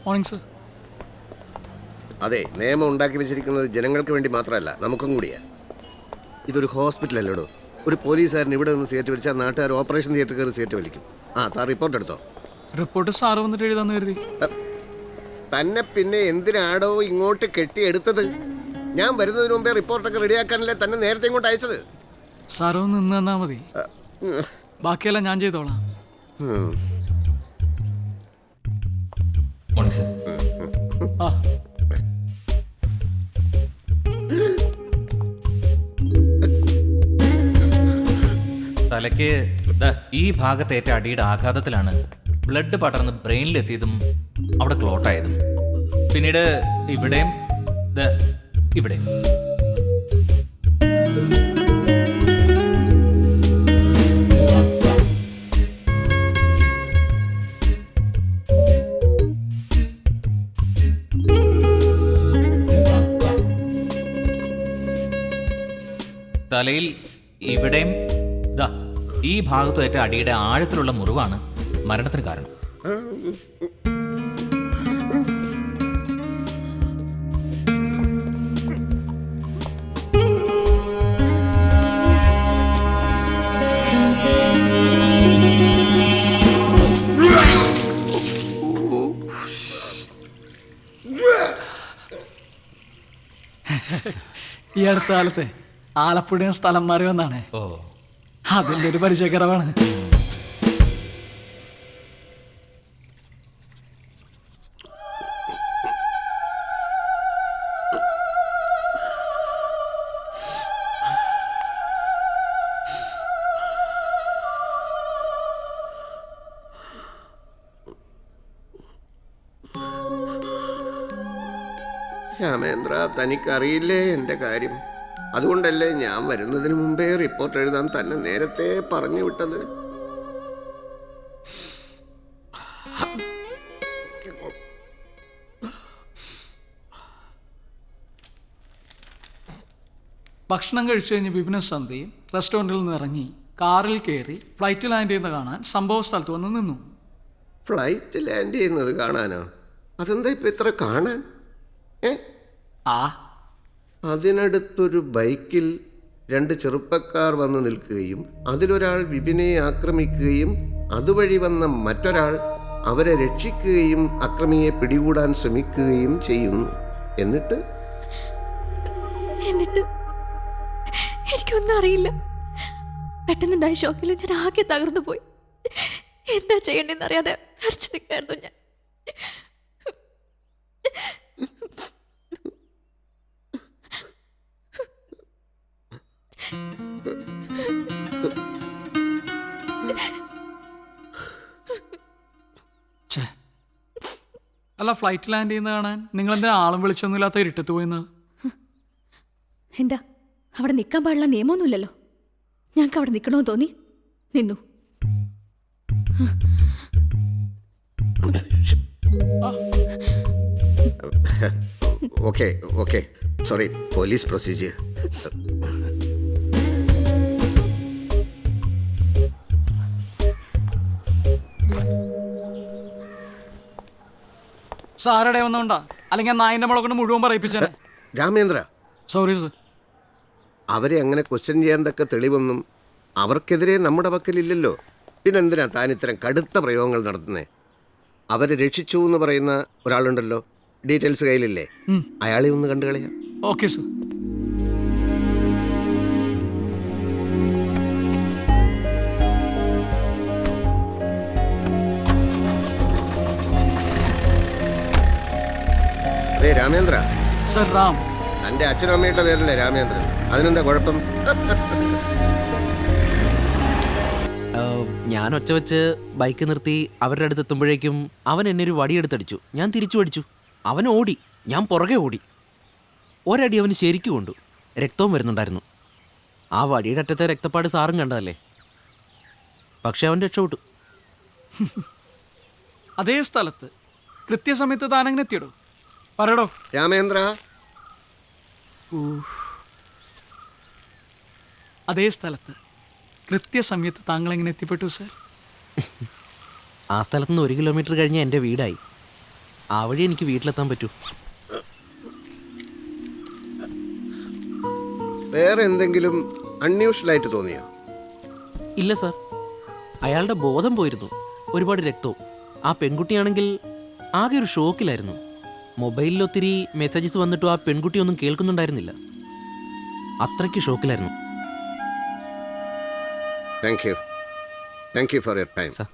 Morning sir. അതെ, നിയമം ഉണ്ടാക്കി വെച്ചിരിക്കുന്നത് ജനങ്ങൾക്ക് വേണ്ടി മാത്രമല്ല, നമുക്കും കൂടിയാണ്. ഇതൊരു ഹോസ്പിറ്റൽ അല്ലേടോ. ഒരു പോലീസുകാരൻ ഇവിടെ നിന്ന് സീറ്റ് വലിച്ചാൽ നാട്ടുകാർ ഓപ്പറേഷൻ തിയേറ്റർ കയറി സീറ്റ് വലിക്കും. താൻ റിപ്പോർട്ട് എടുത്തോ? റിപ്പോർട്ട് സാറ് വന്നിട്ട് എഴുതാന്ന് കരുതി. തന്നെ പിന്നെ എന്തിനാടോ ഇങ്ങോട്ട് കെട്ടിയെടുത്തത്? ഞാൻ വരുന്നതിന് മുമ്പേ റിപ്പോർട്ടൊക്കെ റെഡിയാക്കാനല്ലേ തന്നെ നേരത്തെ ഇങ്ങോട്ട് അയച്ചത്? സാറ് ഒന്ന് നിന്ന് തന്നാൽ മതി, ബാക്കിയെല്ലാം ഞാൻ ചെയ്തോളാം. Morning sir. ആ തലയ്ക്ക് ഈ ഭാഗത്തേറ്റ അടിയുടെ ആഘാതത്തിലാണ് ബ്ലഡ് പടർന്ന് ബ്രെയിനിലെത്തിയതും അവിടെ ക്ലോട്ടായതും. പിന്നീട് ഇവിടെയും ഇവിടെയും. തലയിൽ ഇവിടെയും ഈ ഭാഗത്തുമേറ്റ അടിയുടെ ആഴത്തിലുള്ള മുറിവാണ് മരണത്തിന് കാരണം. ഈ അടുത്ത കാലത്തെ ആലപ്പുഴയും സ്ഥലം മാറി വന്നാണ്. അതിൻ്റെ ഒരു പരിചയക്കറവാണ്. രാമേന്ദ്ര, തനിക്കറിയില്ലേ എൻ്റെ കാര്യം? അതുകൊണ്ടല്ലേ ഞാൻ വരുന്നതിന് മുമ്പേ റിപ്പോർട്ട് എഴുതാൻ തന്നെ നേരത്തെ പറഞ്ഞു വിട്ടത്. ഭക്ഷണം കഴിച്ചു കഴിഞ്ഞ് വിപിന സന്ധ്യയും റെസ്റ്റോറൻറ്റിൽ നിന്ന് ഇറങ്ങി കാറിൽ കയറി ഫ്ലൈറ്റ് ലാൻഡ് ചെയ്യുന്നത് കാണാൻ സംഭവ സ്ഥലത്ത് വന്ന് നിന്നു. ഫ്ലൈറ്റ് ലാൻഡ് ചെയ്യുന്നത് കാണാനോ? അതെന്താ ഇപ്പം ഇത്ര കാണാൻ? അതിനടുത്തൊരു ബൈക്കിൽ 2 ചെറുപ്പക്കാർ വന്ന് നിൽക്കുകയും അതിലൊരാൾ വിപിനെ ആക്രമിക്കുകയും അതുവഴി വന്ന മറ്റൊരാൾ അവരെ രക്ഷിക്കുകയും അക്രമിയെ പിടികൂടാൻ ശ്രമിക്കുകയും ചെയ്യുന്നു. എന്നിട്ട് എനിക്കൊന്നും അറിയില്ല. പെട്ടെന്നുണ്ടായ ഷോക്കിൽ ഞാൻ ആകെ തകർന്നു പോയി. എന്താ ചെയ്യണ്ടെന്ന് അറിയാതെ അരച്ചു നിൽക്കായിരുന്നു ഞാൻ. അല്ല, ഫ്ലൈറ്റ് ലാൻഡ് ചെയ്യുന്ന കാണാൻ നിങ്ങൾ എന്താ ആളും വിളിച്ചൊന്നുമില്ലാത്ത ഇരുട്ടത്ത് പോയിന്ന്? എന്താ അവിടെ നിൽക്കാൻ പാടില്ല നിയമമൊന്നുമില്ലല്ലോ. ഞങ്ങൾക്ക് അവിടെ നിൽക്കണമെന്ന് തോന്നി നിന്നു. Okay okay, sorry, police procedure. സാറടെ വന്നോണ്ടാ, അല്ലെങ്കിൽ നായിന്റെ മുളകൊണ്ട് മുഴുവൻ പറയിപ്പിച്ചേ. Ramendra, sorry sir. അവരെ അങ്ങനെ ക്വസ്റ്റ്യൻ ചെയ്യാൻ തക്ക തെളിവൊന്നും അവർക്കെതിരെ നമ്മുടെ പക്കലില്ലല്ലോ. പിന്നെന്തിനാ താൻ ഇത്തരം കടുത്ത പ്രയോഗങ്ങൾ നടത്തുന്നേ? അവരെ രക്ഷിച്ചു എന്ന് പറയുന്ന ഒരാളുണ്ടല്ലോ, ഡീറ്റെയിൽസ് കയ്യിലില്ലേ? അയാളെ ഒന്ന് കണ്ടു കളയാം. Okay sir. അതെ രാമേന്ദ്ര. സർ, റാം. തൻ്റെ അച്ഛനും അമ്മയുടെ പേരല്ലേ രാമേന്ദ്രൻ? അതിനെന്താ കുഴപ്പം? ഞാൻ ഒച്ച വെച്ച് ബൈക്ക് നിർത്തി അവരുടെ അടുത്ത് എത്തുമ്പോഴേക്കും അവൻ എന്നെ ഒരു വടിയെടുത്തടിച്ചു. ഞാൻ തിരിച്ചു അടിച്ചു. അവൻ ഓടി, ഞാൻ പുറകെ ഓടി. ഒരടി അവന് ശരിക്കും കൊണ്ടു. രക്തവും വരുന്നുണ്ടായിരുന്നു. ആ വടിയുടെ അറ്റത്തെ രക്തപ്പാട് സാറും കണ്ടതല്ലേ. പക്ഷെ അവൻ രക്ഷപ്പെട്ടു. അതേ സ്ഥലത്ത് കൃത്യസമയത്ത് താനെങ്ങനെ എത്തിയിടോ? പറയടോ രാമേന്ദ്ര. അതേ സ്ഥലത്ത് കൃത്യസമയത്ത് താങ്കൾ എങ്ങനെ എത്തിപ്പെട്ടു സർ? ആ സ്ഥലത്ത് നിന്ന് 1 കിലോമീറ്റർ കഴിഞ്ഞ് എൻ്റെ വീടായി. ആ വഴി എനിക്ക് വീട്ടിലെത്താൻ പറ്റൂ. വേറെ എന്തെങ്കിലും അൺയൂഷ്വലായിട്ട് തോന്നിയോ? ഇല്ല സാർ, അയാളുടെ ബോധം പോയിരുന്നു, ഒരുപാട് രക്തവും. ആ പെൺകുട്ടിയാണെങ്കിൽ ആകെ ഒരു ഷോക്കിലായിരുന്നു. മൊബൈലിൽ ഒത്തിരി മെസ്സേജസ് വന്നിട്ടും ആ പെൺകുട്ടിയൊന്നും കേൾക്കുന്നുണ്ടായിരുന്നില്ല. അത്രയ്ക്ക് ഷോക്കിലായിരുന്നു. Thank you for your time. Sir,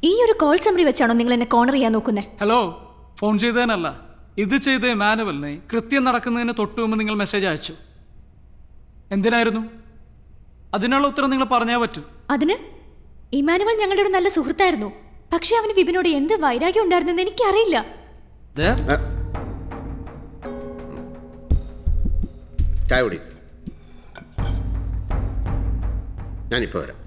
ഈ ഒരു കോൾ സമ്മറി വെച്ചാണോ നിങ്ങൾ എന്നെ കോർണർ ചെയ്യാൻ നോക്കുന്നത്? ഹലോ, ഫോൺ ചെയ്തതിനല്ല, ഇത് ചെയ്ത മാനുവലിനെ കൃത്യം നടക്കുന്നതിന് തൊട്ടു മുമ്പ് നിങ്ങൾ മെസ്സേജ് അയച്ചു. എന്തിനായിരുന്നു? അതിനുള്ള ഉത്തരം നിങ്ങൾ പറഞ്ഞാൽ പറ്റൂ. അതിന് ഇമാനുവൽ ഞങ്ങളുടെ ഒരു നല്ല സുഹൃത്തായിരുന്നു. പക്ഷെ അവന് വിപിനോട് എന്ത് വൈരാഗ്യം ഉണ്ടായിരുന്നെന്ന് എനിക്കറിയില്ല. ചായ കുടി. ഞാനിപ്പോ വരാം.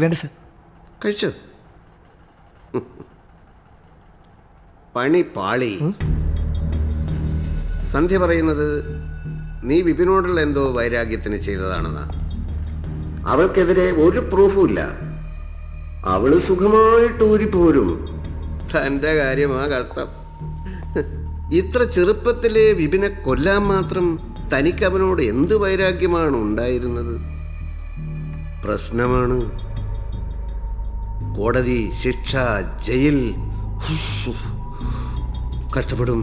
വേണ്ട സർ. കഴിച്ചു. പണി പാളി. സന്ധ്യ പറയുന്നത് നീ വിപിനോടുള്ള എന്തോ വൈരാഗ്യത്തിന് ചെയ്തതാണെന്നാണ്. അവൾക്കെതിരെ ഒരു പ്രൂഫും ഇല്ല. അവള് സുഖമായിട്ട് ഊരിപ്പോരും. തൻ്റെ കാര്യമാ കഷ്ടം. ഇത്ര ചെറുപ്പത്തിലെ വിപിനെ കൊല്ലാൻ മാത്രം തനിക്ക് അവനോട് എന്ത് വൈരാഗ്യമാണ് ഉണ്ടായിരുന്നത്? പ്രശ്നമാണ്. കോടതി, ശിക്ഷ, ജയിൽ. കഷ്ടപ്പെടും.